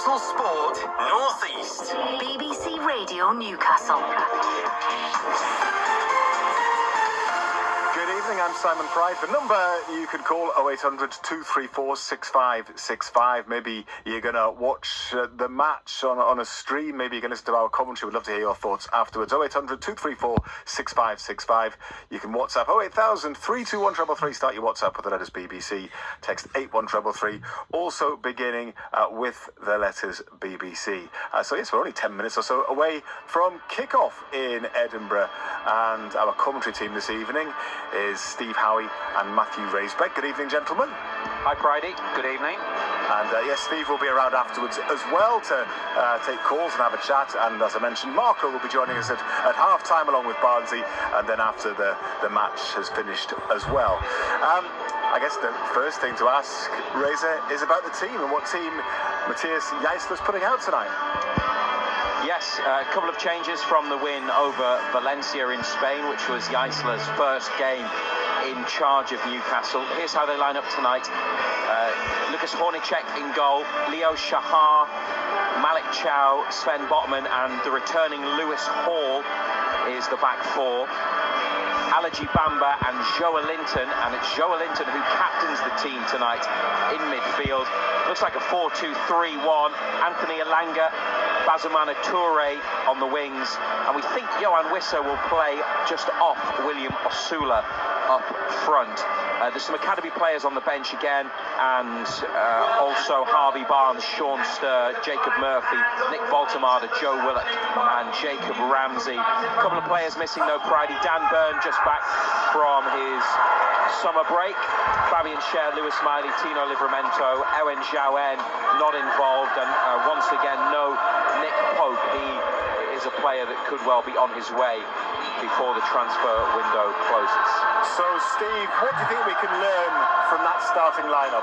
Newcastle Sport North East. BBC Radio Newcastle. Good evening, I'm Simon Pride. The number you could call 0800 234 6565. Maybe you're going to watch the match on a stream. Maybe you're going to listen to our commentary. We'd love to hear your thoughts afterwards. 0800 234 6565. You can WhatsApp 08000 321 333. Start your WhatsApp with the letters BBC. Text 81333. Also beginning with the letters BBC. So yes, we're only 10 minutes or so away from kick-off in Edinburgh. And our commentary team this evening is Steve Howie and Matthew Raisbeck. Good evening, gentlemen. Hi, Bridie. Good evening. And yes, Steve will be around afterwards as well to take calls and have a chat. And as I mentioned, Marco will be joining us at half-time along with Barnsley, and then after the match has finished as well. I guess the first thing to ask, Razor, is about the team and what team Matthias Jaisler's putting out tonight. Yes, a couple of changes from the win over Valencia in Spain, which was Jaisler's first game in charge of Newcastle. Here's how they line up tonight. Lucas Hornicek in goal, Leo Shahar, Malik Chow, Sven Botman, and the returning Lewis Hall is the back four. Alaji Bamba and Joe Linton, and it's Joe Linton who captains the team tonight in midfield. Looks like a 4-2-3-1. Anthony Elanga, Bazumana Toure on the wings, and we think Johan Wissa will play just off William Osula up front. There's some academy players on the bench again, and also Harvey Barnes, Sean Sturr, Jacob Murphy, Nick Baltamada, Joe Willock, and Jacob Ramsey. A couple of players missing though, Pridey. Dan Byrne just back from his summer break. Fabian Scher, Lewis Miley, Tino Livramento, Ewen Jauen not involved, and once again no Nick Pope. He is a player that could well be on his way before the transfer window closes. So, Steve, what do you think we can learn from that starting lineup?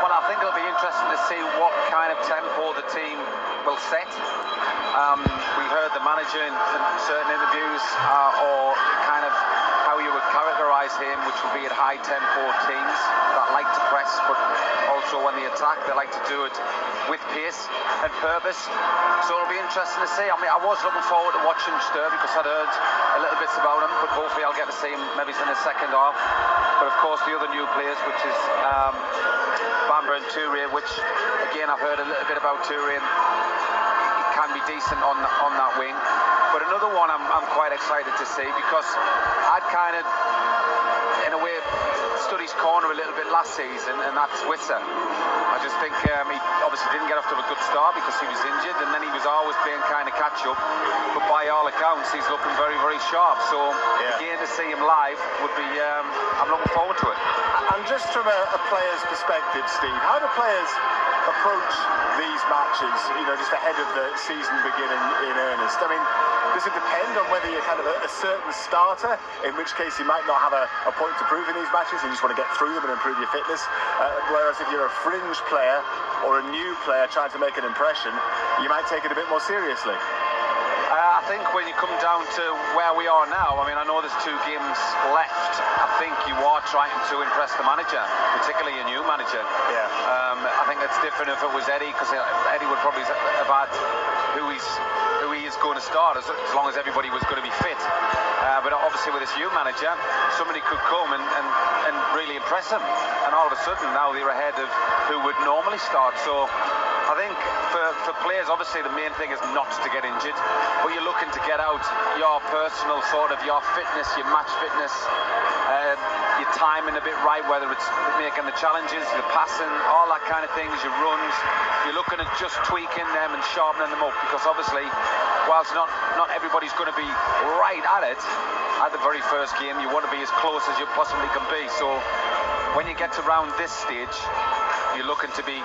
Well, I think it'll be interesting to see what kind of tempo the team will set. We heard the manager in certain interviews, or kind of how you would characterise him, which would be at high tempo teams that like to press, but also when they attack, they like to do it with pace and purpose. So it'll be interesting to see. I mean, I was looking forward to watching Sturr because I'd heard a little bits about him, but hopefully I'll get to see him maybe in the second half. But of course, the other new players, which is Bamba and Toure, which again I've heard a little bit about Toure. He can be decent on that wing. But another one I'm quite excited to see, because I'd kind of, in a way, stood his corner a little bit last season, and that's Wissa. I just think he obviously didn't get off to a good start because he was injured, and then he was always playing kind of catch-up. But by all accounts, he's looking very, very sharp. So again, to see him live would be, I'm looking forward to it. And just from a player's perspective, Steve, how do players approach these matches, just ahead of the season beginning in earnest? I mean, does it depend on whether you're kind of a certain starter, in which case you might not have a point to prove in these matches, and you just want to get through them and improve your fitness? Whereas if you're a fringe player or a new player trying to make an impression, you might take it a bit more seriously. I think when you come down to where we are now, I mean, I know there's 2 games left. I think you are trying to impress the manager, particularly a new manager. Yeah. I think it's different if it was Eddie, because Eddie would probably have had who he is going to start, as long as everybody was going to be fit. But obviously with this new manager, somebody could come and really impress him. And all of a sudden now they're ahead of who would normally start. So I think for players, obviously the main thing is not to get injured, but you're looking to get out your personal your fitness, your match fitness, your timing a bit right, whether it's making the challenges, the passing, all that kind of things, your runs. You're looking at just tweaking them and sharpening them up, because obviously, whilst not everybody's going to be right at it at the very first game, you want to be as close as you possibly can be. So when you get to round this stage, you're looking to be